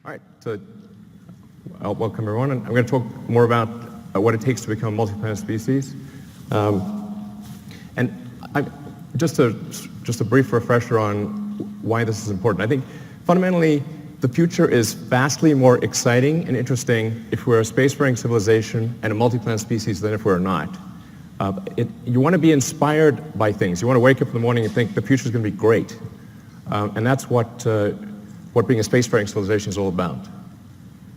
All right, so welcome everyone, and I'm going to talk more about what it takes to become a multi-planet species. Just a brief refresher on why this is important. I think fundamentally the future is vastly more exciting and interesting if we're a spacefaring civilization and a multi-planet species than if we're not. You want to be inspired by things. You want to wake up in the morning and think the future is going to be great. And that's what being a spacefaring civilization is all about.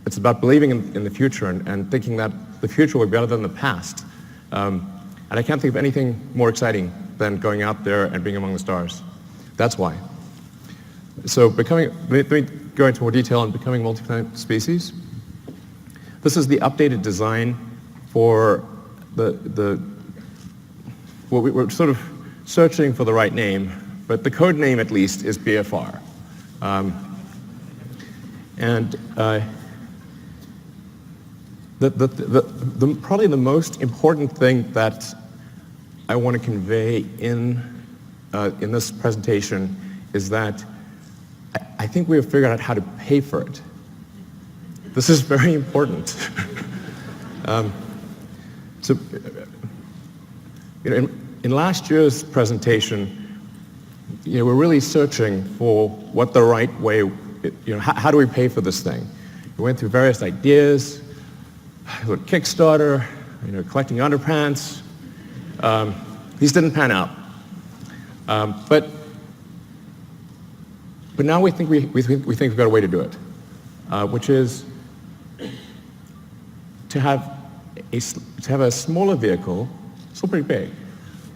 It's about believing in the future and thinking that the future will be better than the past. And I can't think of anything more exciting than going out there and being among the stars. That's why. So let me go into more detail on becoming multi-planet species. This is the updated design for well, we're sort of searching for the right name, but the code name at least is BFR. Probably the most important thing that I want to convey in this presentation is that I think we have figured out how to pay for it. This is very important. In last year's presentation, we're really searching for what the right way, how do we pay for this thing? We went through various ideas, Kickstarter, collecting underpants. These didn't pan out. But now we think we've got a way to do it, which is to have a smaller vehicle, still pretty big,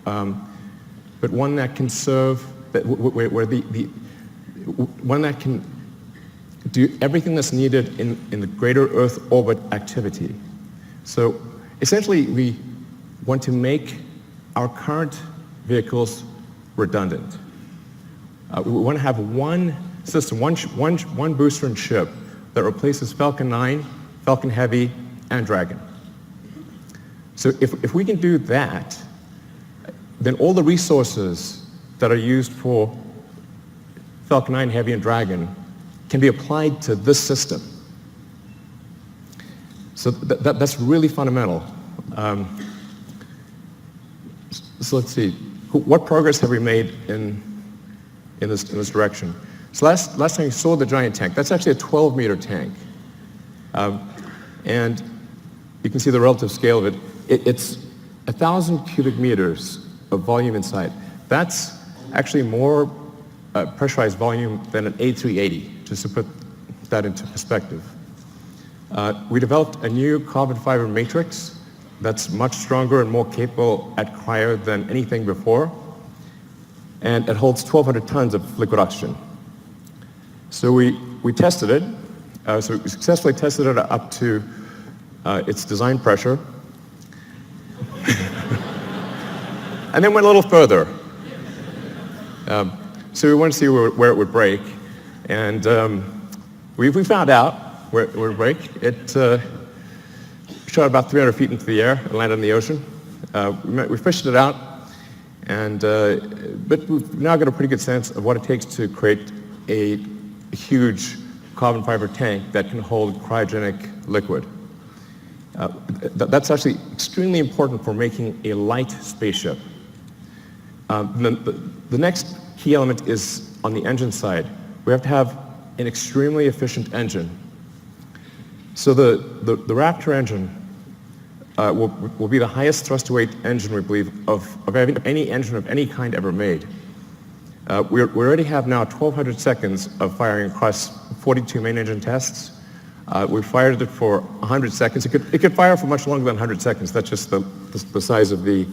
but one that can serve, one that can do everything that's needed in the greater Earth orbit activity. So essentially, we want to make our current vehicles redundant. We want to have one system, one booster and ship that replaces Falcon 9, Falcon Heavy, and Dragon. So if we can do that, then all the resources that are used for Falcon 9, Heavy, and Dragon can be applied to this system. So that's really fundamental. So let's see, what progress have we made in this direction? So last time you saw the giant tank, that's actually a 12-meter tank. And you can see the relative scale of it. It's 1,000 cubic meters of volume inside. That's actually more pressurized volume than an A380, just to put that into perspective. We developed a new carbon fiber matrix that's much stronger and more capable at cryo than anything before, and it holds 1,200 tons of liquid oxygen. So we tested it. So we successfully tested it up to its design pressure, and then went a little further. So we wanted to see where it would break, and we found out where it would break. It shot about 300 feet into the air and landed in the ocean. We fished it out, but we've now got a pretty good sense of what it takes to create a huge carbon fiber tank that can hold cryogenic liquid. That's actually extremely important for making a light spaceship. The next key element is on the engine side. We have to have an extremely efficient engine. So the Raptor engine will be the highest thrust-to-weight engine, we believe, of any engine of any kind ever made. We already have now 1,200 seconds of firing across 42 main engine tests. We fired it for 100 seconds. It could fire for much longer than 100 seconds. That's just the size of the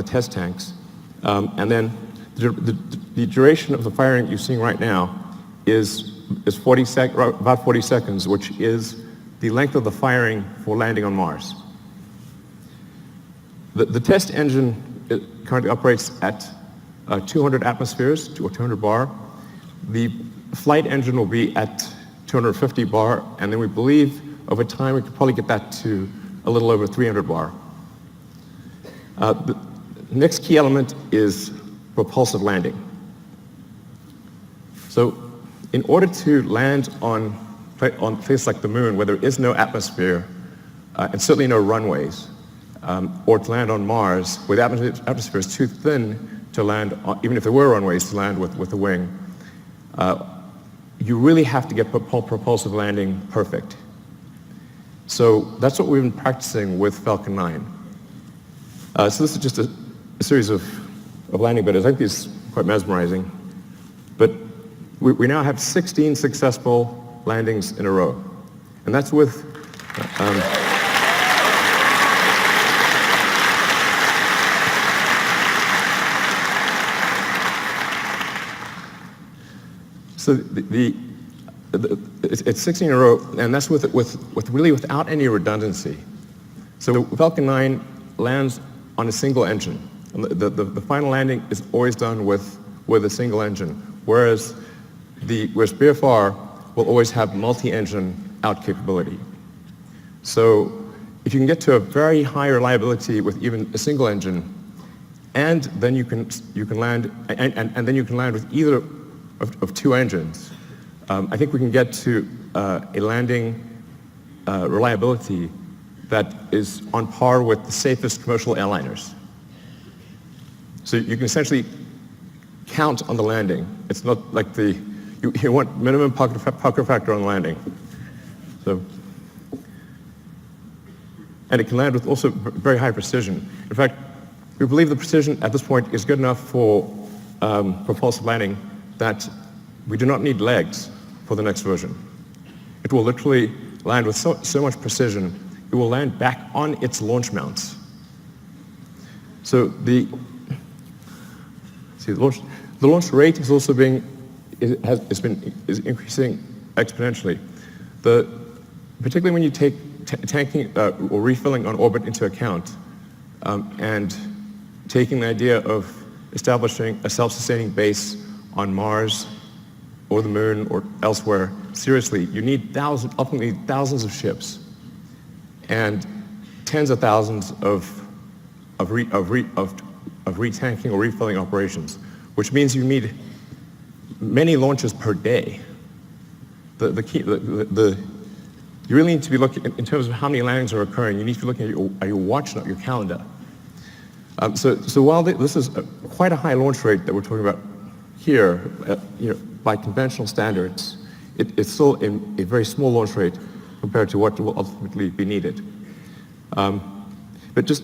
test tanks. And then the duration of the firing you're seeing right now is about 40 seconds, which is the length of the firing for landing on Mars. The test engine currently operates at 200 atmospheres, or 200 bar. The flight engine will be at 250 bar, and then we believe over time we could probably get that to a little over 300 bar. The next key element is propulsive landing. So in order to land on on places like the moon where there is no atmosphere and certainly no runways, or to land on Mars where the atmosphere is too thin to land, even if there were runways, to land with a wing, you really have to get propulsive landing perfect. So that's what we've been practicing with Falcon 9. So this is just a series of landing betters. I think these are quite mesmerizing. But we now have 16 successful landings in a row. And that's with so it's 16 in a row, and that's with really without any redundancy. So Falcon 9 lands on a single engine. And the final landing is always done with a single engine, whereas BFR will always have multi-engine out capability. So if you can get to a very high reliability with even a single engine, and then you can land and then you can land with either of two engines, I think we can get to a landing reliability that is on par with the safest commercial airliners. So you can essentially count on the landing. It's not like you want minimum pucker factor on landing. So, and it can land with also very high precision. In fact, we believe the precision at this point is good enough for propulsive landing that we do not need legs for the next version. It will literally land with so much precision, it will land back on its launch mounts. So the launch rate is also is increasing exponentially. Particularly when you take tanking or refilling on orbit into account, and taking the idea of establishing a self-sustaining base on Mars or the moon or elsewhere, seriously, you need ultimately thousands of ships and tens of thousands of retanking or refilling operations, which means you need many launches per day. You really need to be looking, in terms of how many landings are occurring, you need to be looking at your watch, not your calendar. So while this is quite a high launch rate that we're talking about here, by conventional standards, it's still a very small launch rate compared to what will ultimately be needed. But just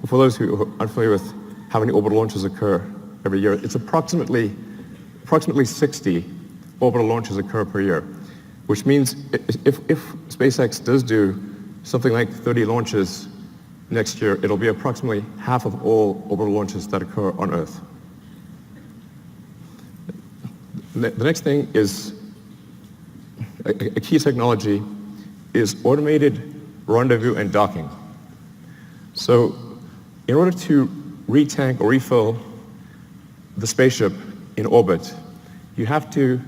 for those who are unfamiliar with how many orbital launches occur every year, it's approximately 60 orbital launches occur per year, which means if SpaceX does do something like 30 launches next year, it'll be approximately half of all orbital launches that occur on Earth. The next thing is a key technology is automated rendezvous and docking. So in order to retank or refill the spaceship in orbit, you have to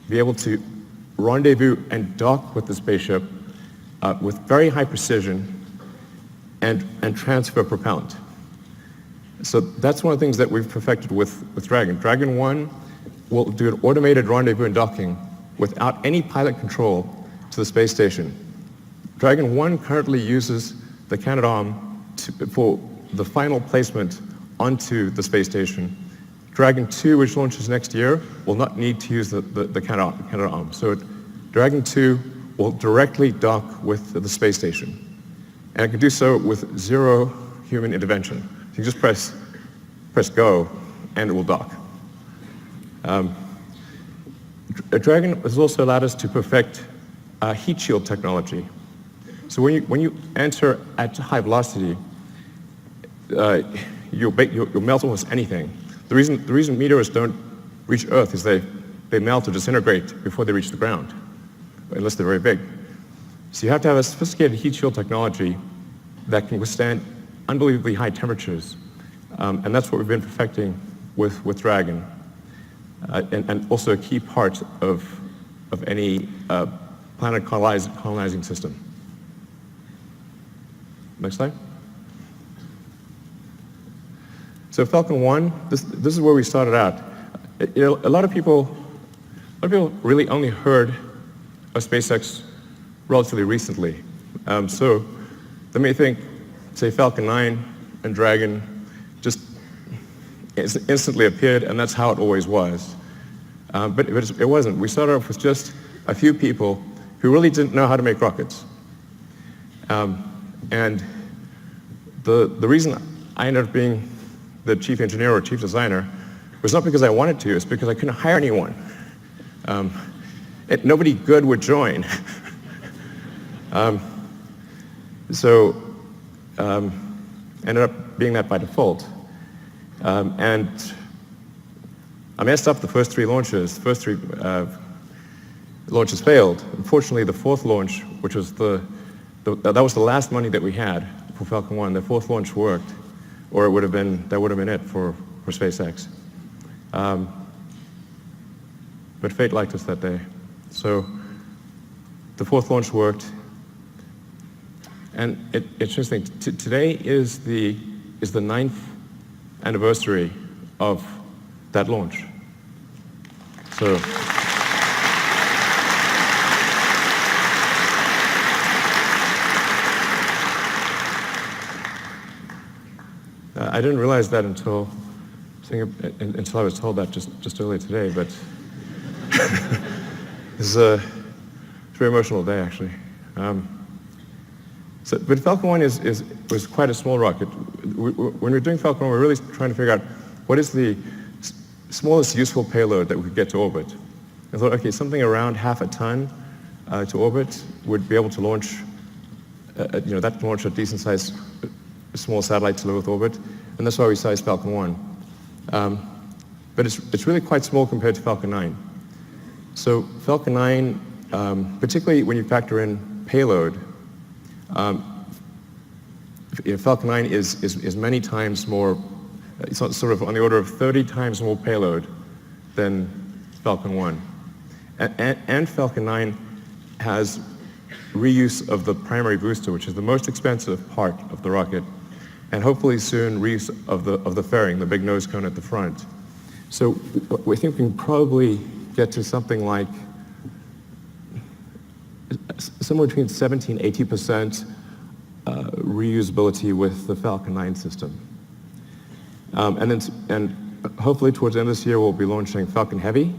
be able to rendezvous and dock with the spaceship with very high precision and transfer propellant. So that's one of the things that we've perfected with Dragon. Dragon 1 will do an automated rendezvous and docking without any pilot control to the space station. Dragon 1 currently uses the Canadarm for the final placement onto the space station. Dragon 2, which launches next year, will not need to use the Canadarm. So Dragon 2 will directly dock with the space station. And it can do so with zero human intervention. So you just press go, and it will dock. Dragon has also allowed us to perfect heat shield technology. So when you enter at high velocity, you'll melt almost anything. The reason meteors don't reach Earth is they melt or disintegrate before they reach the ground, unless they're very big. So you have to have a sophisticated heat shield technology that can withstand unbelievably high temperatures, and that's what we've been perfecting with Dragon, and also a key part of any planet colonizing system. Next slide. So Falcon 1, this is where we started out. A lot of people really only heard of SpaceX relatively recently. So let me think, say Falcon 9 and Dragon just instantly appeared, and that's how it always was. But it wasn't. We started off with just a few people who really didn't know how to make rockets. And the reason I ended up being the chief engineer or chief designer was not because I wanted to, it's because I couldn't hire anyone. Nobody good would join. So ended up being that by default. And I messed up the first three launches. The first three launches failed. Unfortunately, the fourth launch, which was that was the last money that we had for Falcon 1, the fourth launch worked, or that would have been it for SpaceX. But fate liked us that day. So the fourth launch worked. And it's interesting, today is the 9th anniversary of that launch. So I didn't realize that until I was told that just earlier today, but it's a very emotional day, actually. But Falcon 1 was quite a small rocket. When we're doing Falcon 1, we're really trying to figure out what is the smallest useful payload that we could get to orbit. I thought, okay, something around half a ton to orbit would be able to launch, that can launch a decent-sized small satellite to low Earth orbit, and that's why we sized Falcon 1. But it's really quite small compared to Falcon 9. So Falcon 9, particularly when you factor in payload, Falcon 9 is many times more, it's sort of on the order of 30 times more payload than Falcon 1. And Falcon 9 has reuse of the primary booster, which is the most expensive part of the rocket, and hopefully soon reuse of the fairing, the big nose cone at the front. So we think we can probably get to something like somewhere between 70 and 80% reusability with the Falcon 9 system. And hopefully towards the end of this year we'll be launching Falcon Heavy,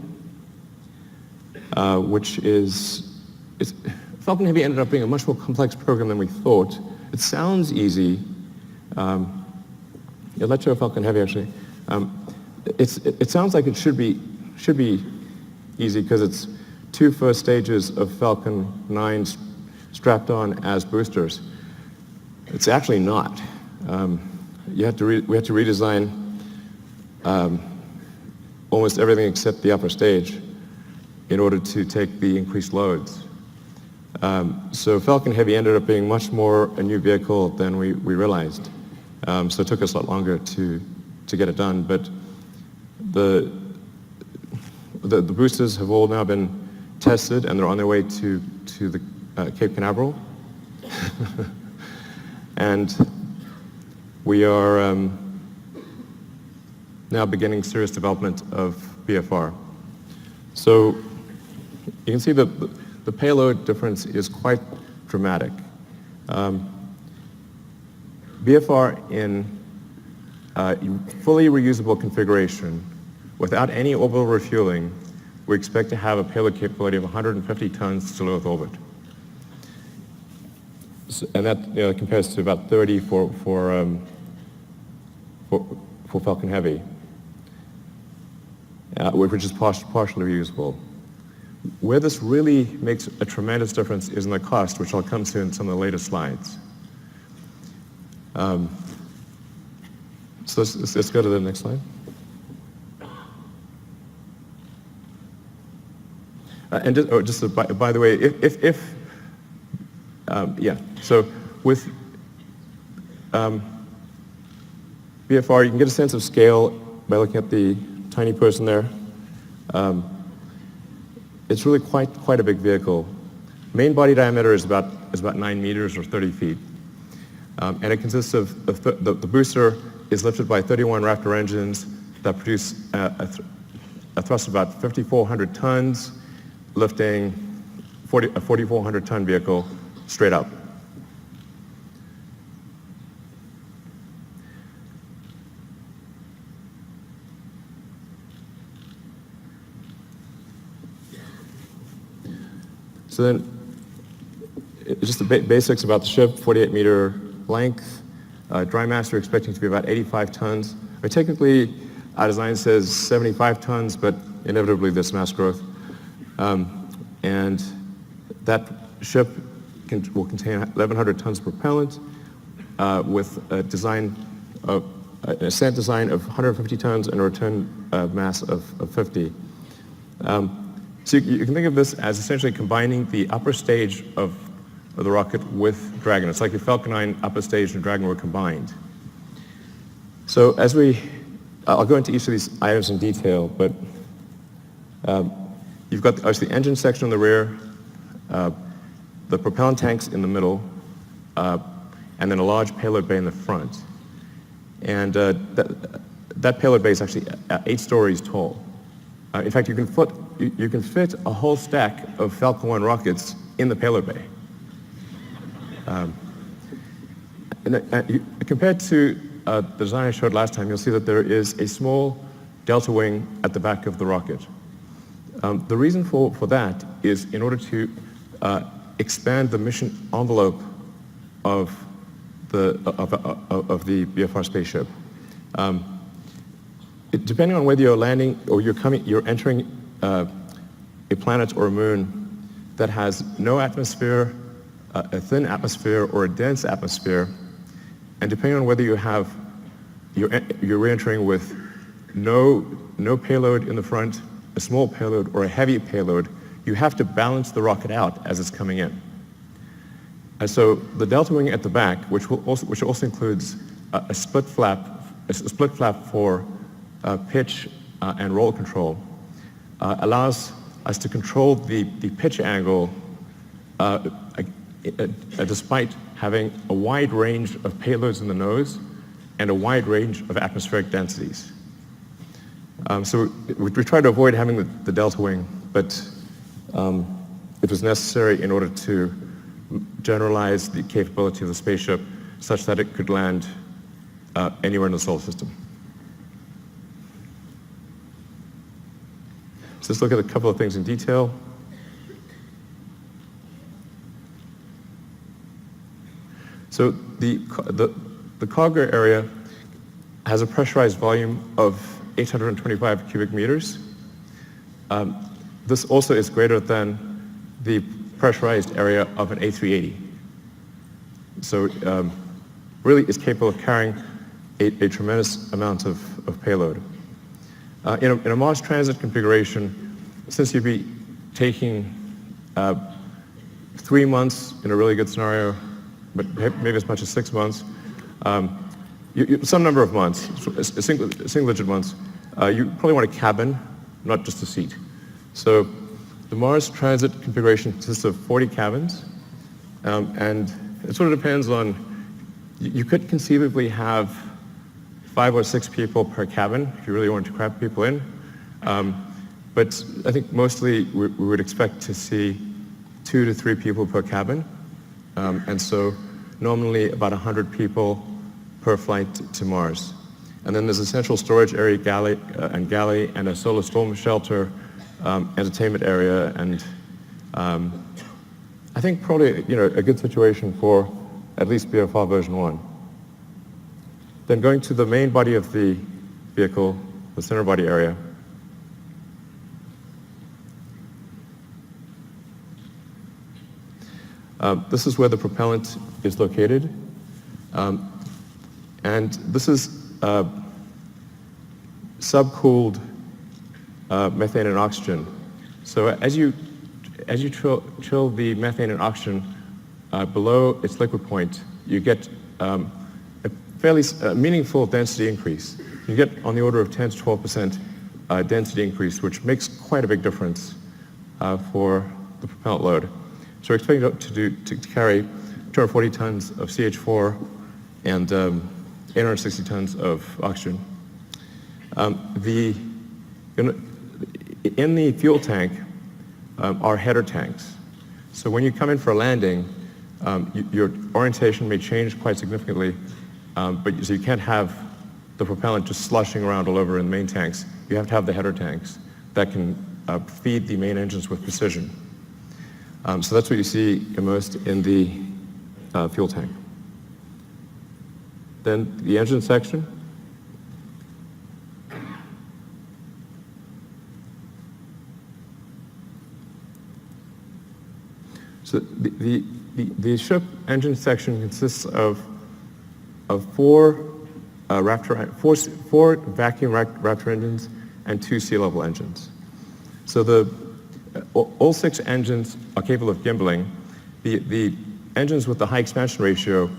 which Falcon Heavy ended up being a much more complex program than we thought. It sounds easy. Let's show Falcon Heavy actually. It sounds like it should be easy because it's 2 first stages of Falcon 9 strapped on as boosters. It's actually not. We had to redesign almost everything except the upper stage in order to take the increased loads. So Falcon Heavy ended up being much more a new vehicle than we realized. So it took us a lot longer to get it done. But the boosters have all now been tested, and they're on their way to the Cape Canaveral. And we are now beginning serious development of BFR. So you can see that the payload difference is quite dramatic. BFR in fully reusable configuration, without any orbital refueling, we expect to have a payload capability of 150 tons to low Earth orbit. And that compares to about 30 for Falcon Heavy, which is partially reusable. Where this really makes a tremendous difference is in the cost, which I'll come to in some of the later slides. So let's go to the next slide. And by the way, so with BFR, you can get a sense of scale by looking at the tiny person there. It's really quite a big vehicle. Main body diameter is about 9 meters or 30 feet. And it consists of, the booster is lifted by 31 Raptor engines that produce a thrust of about 5,400 tons, lifting a 4,400-ton vehicle straight up. So then, just the basics about the ship: 48-meter length, dry mass we're expecting to be about 85 tons. Technically, our design says 75 tons, but inevitably there's mass growth. And that ship will contain 1,100 tons of propellant with a design of an ascent design of 150 tons and a return mass of 50. So you can think of this as essentially combining the upper stage of the rocket with Dragon. It's like the Falcon 9 upper stage and Dragon were combined. So I'll go into each of these items in detail, but you've got obviously the engine section on the rear, the propellant tanks in the middle, and then a large payload bay in the front. And that payload bay is actually 8 stories tall. In fact, you can fit a whole stack of Falcon 1 rockets in the payload bay. Compared to the design I showed last time, you'll see that there is a small delta wing at the back of the rocket. The reason for that is in order to expand the mission envelope of the BFR spaceship. Depending on whether you're landing or you're entering a planet or a moon that has no atmosphere, a thin atmosphere, or a dense atmosphere, and depending on whether you're re-entering with no payload in the front, a small payload, or a heavy payload, you have to balance the rocket out as it's coming in. And so the delta wing at the back, which also includes a split flap for pitch and roll control, allows us to control the pitch angle despite having a wide range of payloads in the nose and a wide range of atmospheric densities. So we try to avoid having the delta wing, but it was necessary in order to generalize the capability of the spaceship such that it could land anywhere in the solar system. So let's look at a couple of things in detail. So the cargo area has a pressurized volume of 825 cubic meters. This also is greater than the pressurized area of an A380. So really it's capable of carrying a tremendous amount of payload. In a Mars transit configuration, since you'd be taking 3 months in a really good scenario, but maybe as much as 6 months, some number of months, single-digit months, you probably want a cabin, not just a seat. So the Mars transit configuration consists of 40 cabins, and it sort of depends on, you could conceivably have 5 or 6 people per cabin if you really wanted to cram people in. But I think mostly we would expect to see 2 to 3 people per cabin. And so normally about 100 people per flight to Mars. And then there's a central storage area, galley, and a solar storm shelter, entertainment area, and I think probably a good situation for at least BFR version 1. Then going to the main body of the vehicle, the center body area. This is where the propellant is located. And this is subcooled methane and oxygen. So as you chill the methane and oxygen below its liquid point, you get a fairly meaningful density increase. You get on the order of 10 to 12% density increase, which makes quite a big difference for the propellant load. So we're expecting to carry 240 tons of CH4 and 860 tons of oxygen. In the fuel tank are header tanks. So when you come in for a landing, your orientation may change quite significantly, so you can't have the propellant just sloshing around all over in the main tanks. You have to have the header tanks that can feed the main engines with precision. So that's what you see immersed in the fuel tank. Then the engine section. So the ship engine section consists of four vacuum Raptor engines and 2 sea-level engines. So all 6 engines are capable of gimbaling. The engines with the high expansion ratio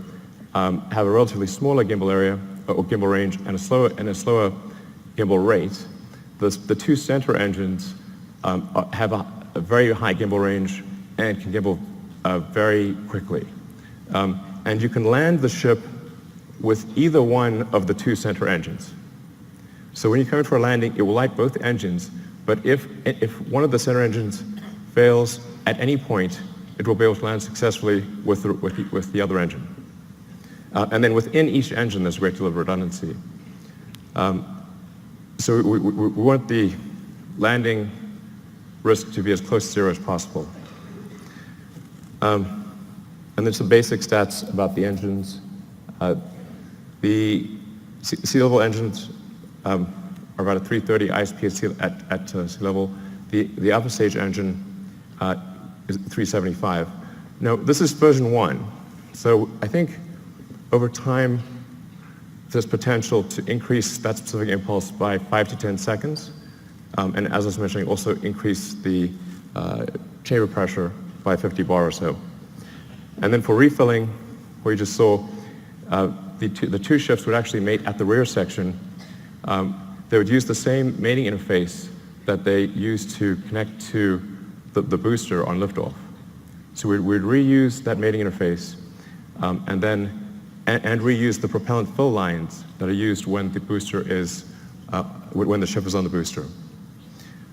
have a relatively smaller gimbal area or gimbal range and a slower gimbal rate. The 2 center engines have a very high gimbal range and can gimbal very quickly. And you can land the ship with either one of the 2 center engines. So when you come in for a landing, it will light both engines, but if one of the center engines fails at any point, it will be able to land successfully with the other engine. And then within each engine, there's a great deal of redundancy. So we want the landing risk to be as close to zero as possible. And there's some basic stats about the engines. The sea-level engines are about a 330 ISP at sea level. The alpha stage engine is 375. Now, this is version 1. So I think over time, there's potential to increase that specific impulse by 5 to 10 seconds. And as I was mentioning, also increase the chamber pressure by 50 bar or so. And then for refilling, where you just saw the 2 ships would actually mate at the rear section. They would use the same mating interface that they used to connect to the booster on liftoff. So we'd reuse that mating interface and reuse the propellant fill lines that are used when the booster is, when the ship is on the booster.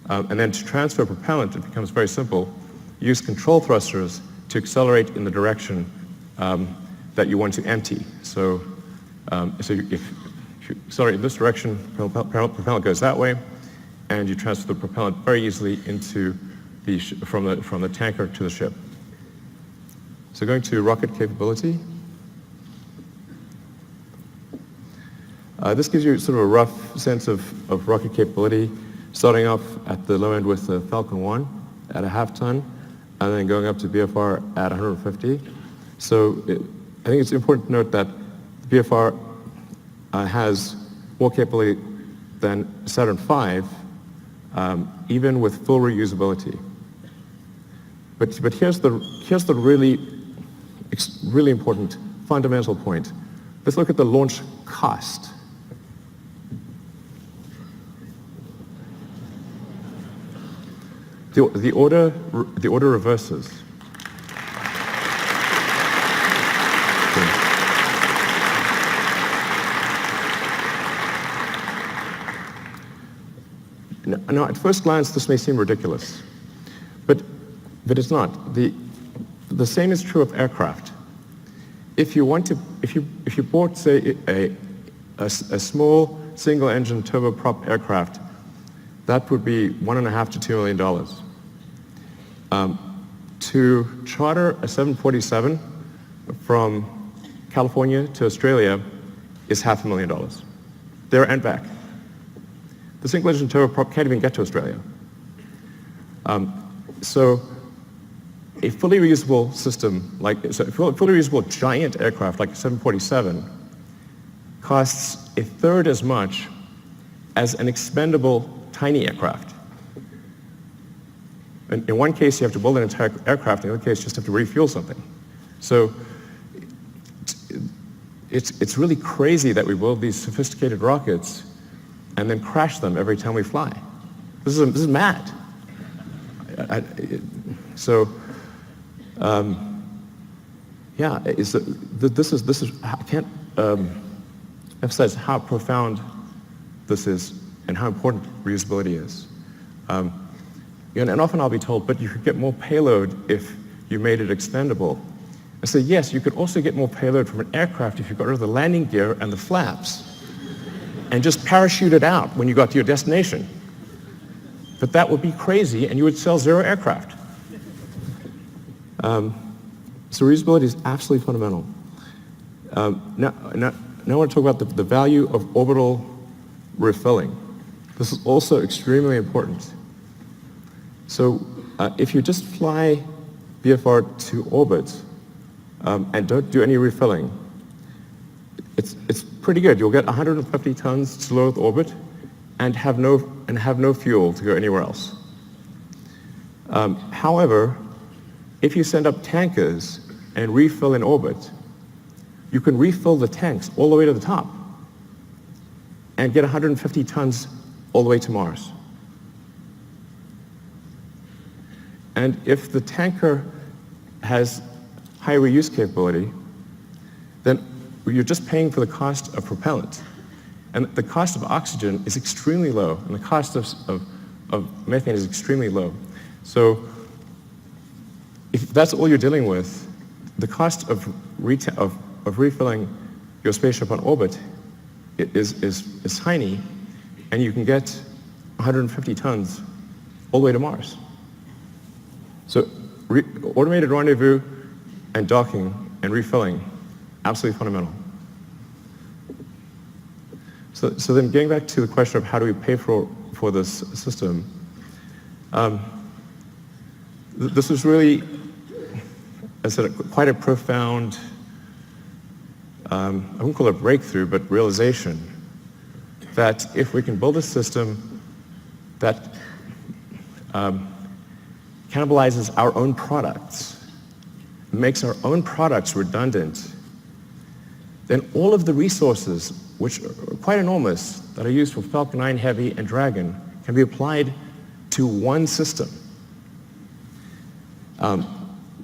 And then to transfer propellant, it becomes very simple. Use control thrusters to accelerate in the direction that you want to empty. So, if you accelerate in this direction, propellant goes that way, and you transfer the propellant very easily into from the tanker to the ship. So going to rocket capability. This gives you sort of a rough sense of rocket capability, starting off at the low end with the Falcon 1 at a half-ton, and then going up to BFR at 150. So I think it's important to note that the BFR has more capability than Saturn V, even with full reusability. But here's the really important fundamental point. Let's look at the launch cost. The order reverses. Now, at first glance, this may seem ridiculous, but it's not. The same is true of aircraft. If you bought, say, a small single-engine turboprop aircraft, that would be $1.5 to $2 million. To charter a 747 from California to Australia is $500,000, there and back. The single-engine turboprop can't even get to Australia. So a fully reusable system, a fully reusable giant aircraft like a 747 costs a third as much as an expendable tiny aircraft. In one case, you have to build an entire aircraft. In the other case, you just have to refuel something. So it's really crazy that we build these sophisticated rockets and then crash them every time we fly. This is mad. I can't emphasize how profound this is and how important reusability is. And often I'll be told, but you could get more payload if you made it extendable. I say, yes, you could also get more payload from an aircraft if you got rid of the landing gear and the flaps and just parachute it out when you got to your destination. But that would be crazy, and you would sell 0 aircraft. So reusability is absolutely fundamental. Now I want to talk about the value of orbital refilling. This is also extremely important. So if you just fly VFR to orbit and don't do any refilling, it's pretty good. You'll get 150 tons to low Earth orbit and have no fuel to go anywhere else. However, if you send up tankers and refill in orbit, you can refill the tanks all the way to the top and get 150 tons all the way to Mars. And if the tanker has high reuse capability, then you're just paying for the cost of propellant. And the cost of oxygen is extremely low, and the cost of methane is extremely low. So if that's all you're dealing with, the cost of refilling your spaceship on orbit is tiny, and you can get 150 tons all the way to Mars. So automated rendezvous and docking and refilling, absolutely fundamental. So then getting back to the question of how do we pay for this system, this was really, as I said, quite a profound, I wouldn't call it a breakthrough, but realization that if we can build a system that cannibalizes our own products, makes our own products redundant, then all of the resources, which are quite enormous, that are used for Falcon 9 Heavy and Dragon, can be applied to one system. Some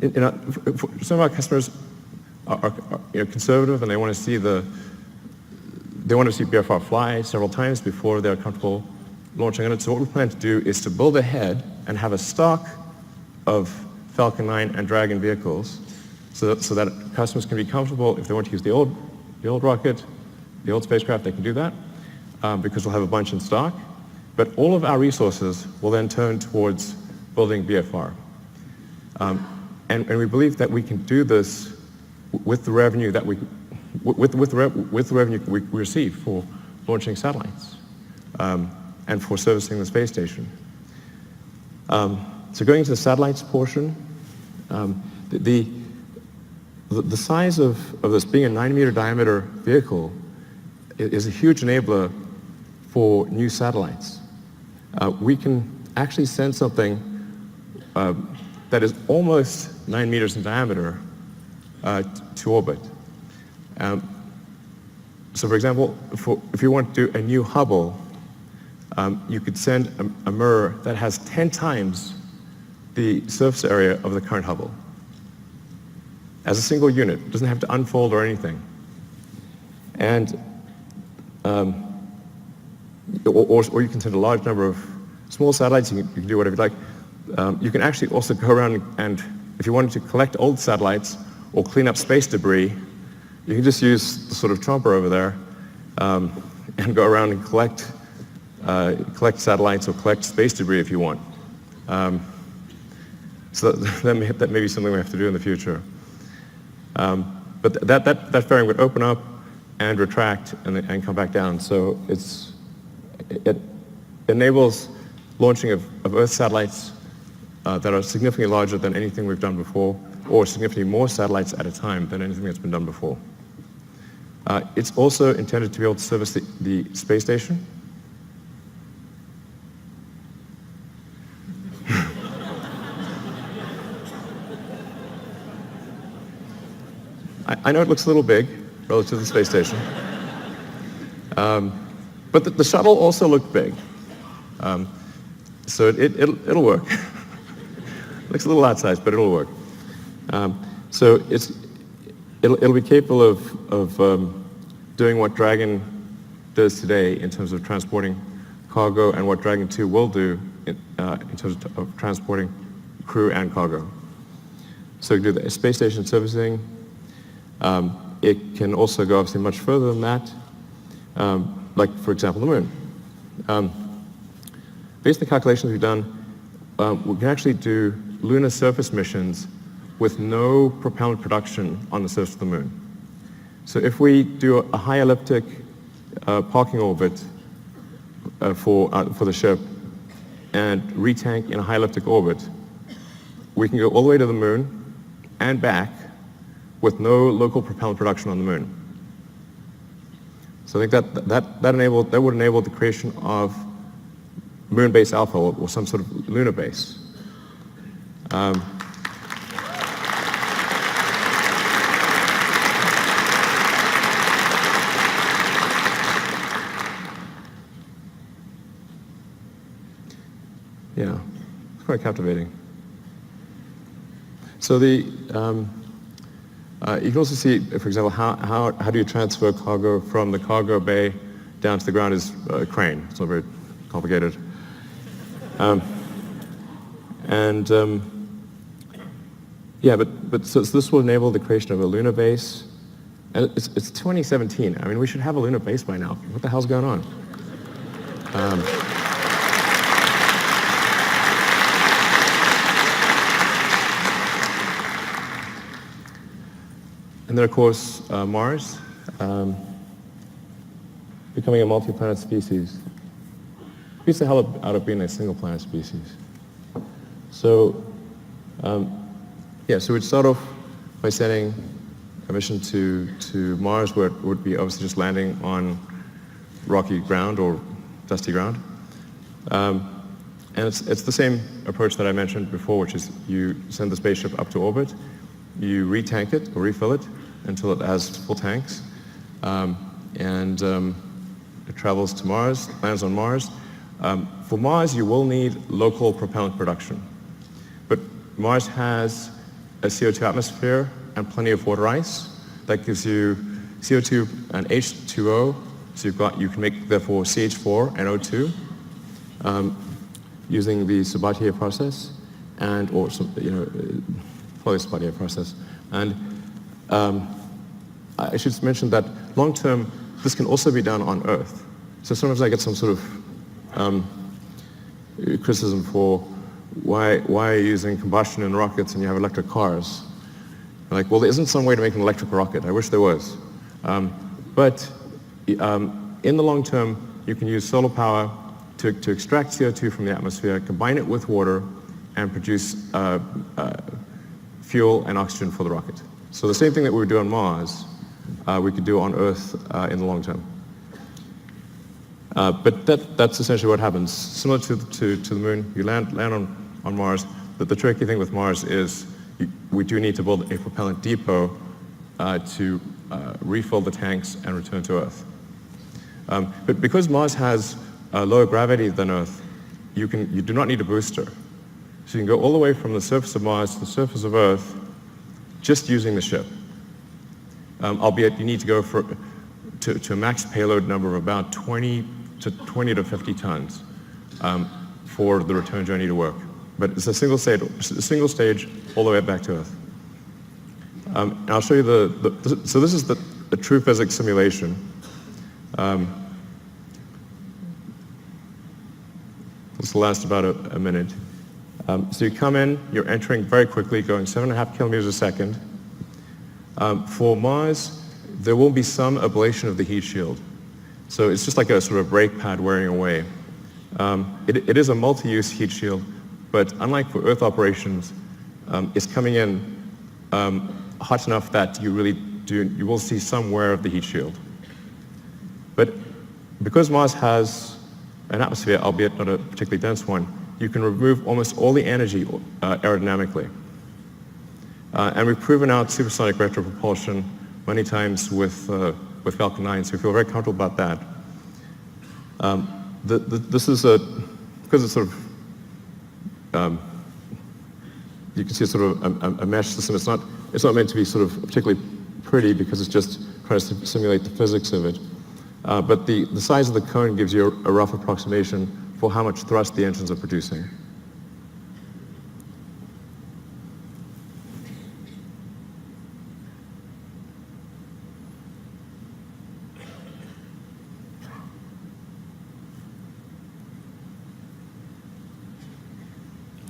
of our customers are conservative, and they want to see BFR fly several times before they're comfortable launching on it. So what we plan to do is to build ahead and have a stock of Falcon 9 and Dragon vehicles, so that customers can be comfortable. If they want to use the old rocket, the old spacecraft, they can do that, because we'll have a bunch in stock. But all of our resources will then turn towards building BFR. And we believe that we can do this with the revenue that we receive for launching satellites and for servicing the space station. So going to the satellites portion, the size of this being a 9-meter diameter vehicle is a huge enabler for new satellites. We can actually send something that is almost 9 meters in diameter to orbit. So for example, if you want to do a new Hubble, you could send a mirror that has 10 times the surface area of the current Hubble as a single unit. It doesn't have to unfold or anything. And or you can send a large number of small satellites. You can do whatever you like. You can actually also go around and, if you wanted to collect old satellites or clean up space debris, you can just use the sort of chomper over there and go around and collect satellites or collect space debris if you want. So that may be something we have to do in the future. But that fairing would open up and retract and come back down. So it enables launching of Earth satellites that are significantly larger than anything we've done before, or significantly more satellites at a time than anything that's been done before. It's also intended to be able to service the space station. I know it looks a little big relative to the space station, but the shuttle also looked big, so it'll work. It looks a little outsized, but it'll work. So it'll be capable of doing what Dragon does today in terms of transporting cargo, and what Dragon 2 will do in terms of transporting crew and cargo. So it can do the space station servicing. It can also go obviously much further than that, like, for example, the moon. Based on the calculations we've done, we can actually do lunar surface missions with no propellant production on the surface of the moon. So if we do a high elliptic parking orbit for the ship and retank in a high elliptic orbit, we can go all the way to the moon and back with no local propellant production on the moon. So I think that would enable the creation of moon base alpha or some sort of lunar base. Yeah, it's quite captivating. So you can also see, for example, how do you transfer cargo from the cargo bay down to the ground is a crane. It's not very complicated. Yeah, but so this will enable the creation of a lunar base. And it's 2017. I mean, we should have a lunar base by now. What the hell's going on? And then, of course, Mars, becoming a multi-planet species. Beats the hell out of being a single-planet species. So, so we'd start off by sending a mission to Mars, where it would be obviously just landing on rocky ground or dusty ground. And it's the same approach that I mentioned before, which is you send the spaceship up to orbit, you retank it or refill it until it has full tanks, and it travels to Mars, lands on Mars. For Mars, you will need local propellant production, but Mars has a CO2 atmosphere and plenty of water ice. That gives you CO2 and H2O, so you can make therefore CH4 and O2 using the Sabatier process, or some, probably Sabatier process. And I should mention that long term, this can also be done on Earth. So sometimes I get some sort of criticism for why are you using combustion in rockets and you have electric cars? I'm like, well, there isn't some way to make an electric rocket. I wish there was. But in the long term, you can use solar power to extract CO2 from the atmosphere, combine it with water, and produce fuel and oxygen for the rocket. So the same thing that we would do on Mars, we could do on Earth in the long term. But that's essentially what happens. Similar to the moon, you land on Mars. But the tricky thing with Mars is we do need to build a propellant depot to refill the tanks and return to Earth. But because Mars has lower gravity than Earth, you do not need a booster. So you can go all the way from the surface of Mars to the surface of Earth just using the ship. Albeit you need to go to a max payload number of about 20 to 50 tons for the return journey to work. But it's a single stage all the way back to Earth. And I'll show you so this is the true physics simulation. This will last about a minute. So you come in, you're entering very quickly, going 7.5 kilometers a second. For Mars, there will be some ablation of the heat shield. So it's just like a sort of brake pad wearing away. It is a multi-use heat shield, but unlike for Earth operations, it's coming in hot enough that you will see some wear of the heat shield. But because Mars has an atmosphere, albeit not a particularly dense one, you can remove almost all the energy aerodynamically. And we've proven out supersonic retropropulsion many times with Falcon 9, so we feel very comfortable about that. This is because it's sort of, you can see it's sort of a mesh system. It's not meant to be sort of particularly pretty because it's just trying to simulate the physics of it. But the size of the cone gives you a rough approximation for how much thrust the engines are producing.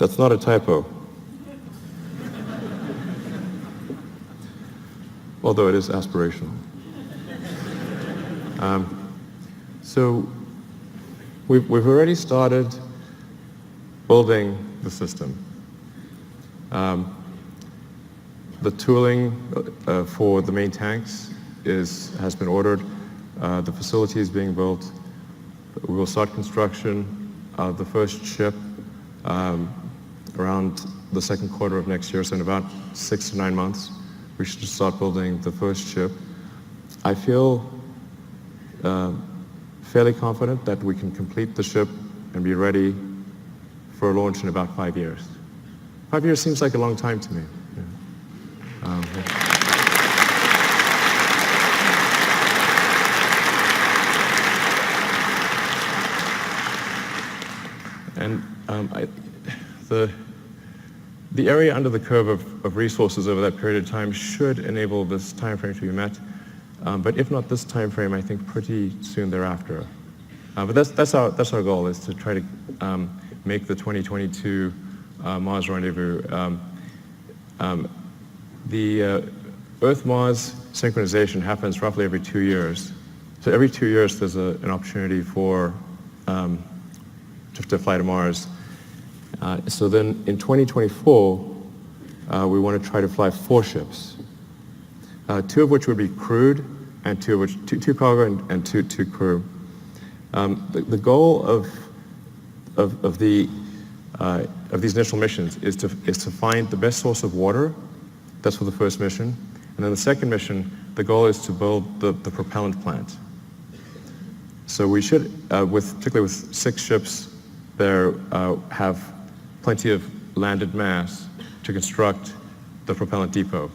That's not a typo. Although it is aspirational. So we've already started building the system. The tooling for the main tanks has been ordered. The facility is being built. We will start construction of the first ship around the second quarter of next year, so in about 6 to 9 months, we should start building the first ship. I feel fairly confident that we can complete the ship and be ready for launch in about 5 years. 5 years seems like a long time to me. Yeah. And the area under the curve of resources over that period of time should enable this time frame to be met. But if not this time frame, I think pretty soon thereafter. But that's our goal, is to try to make the 2022 Mars rendezvous. The Earth-Mars synchronization happens roughly every 2 years. So every 2 years there's an opportunity for to fly to Mars. So then in 2024, we want to try to fly 4 ships, 2 of which would be crewed, and 2 of which two cargo and two crew. The goal of these initial missions is to find the best source of water. That's for the first mission, and then the second mission, the goal is to build the propellant plant. So we should, particularly with 6 ships, there have plenty of landed mass to construct the propellant depot,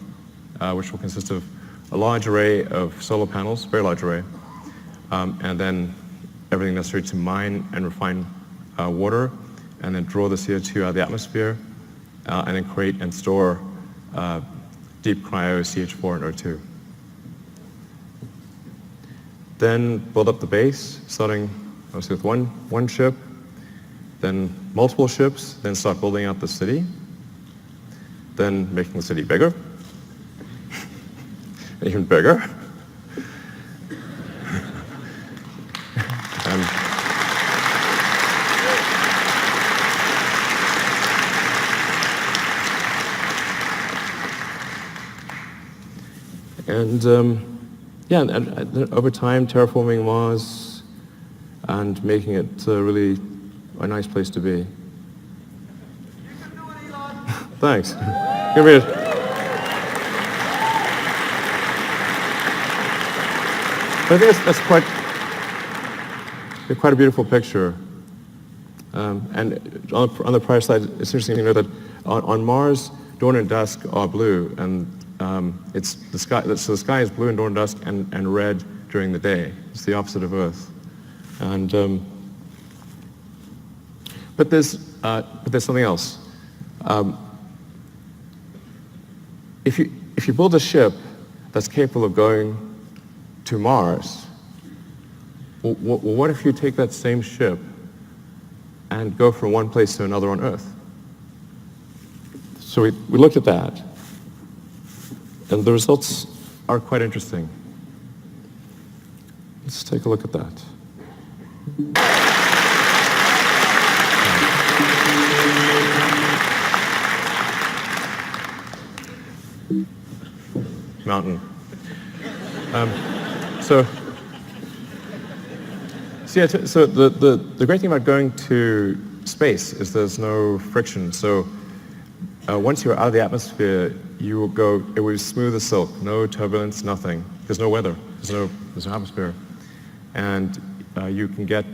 which will consist of a large array of solar panels, very large array, and then everything necessary to mine and refine water, and then draw the CO2 out of the atmosphere, and then create and store deep cryo CH4 and O2. Then build up the base, starting obviously with one ship, then multiple ships, then start building out the city, then making the city bigger, even bigger. And over time, terraforming Mars and making it really a nice place to be. You can do it, Elon. Thanks. Give me I think that's quite a beautiful picture. And on the prior slide, it's interesting to know that on Mars, dawn and dusk are blue, and it's the sky. So the sky is blue in dawn and dusk, and red during the day. It's the opposite of Earth. And but there's something else. If you build a ship that's capable of going to Mars, well, what if you take that same ship and go from one place to another on Earth? So we looked at that, and the results are quite interesting. Let's take a look at that. Mountain. So the great thing about going to space is there's no friction. So once you're out of the atmosphere, you will go. It will be smooth as silk. No turbulence. Nothing. There's no weather. There's no atmosphere, and you can get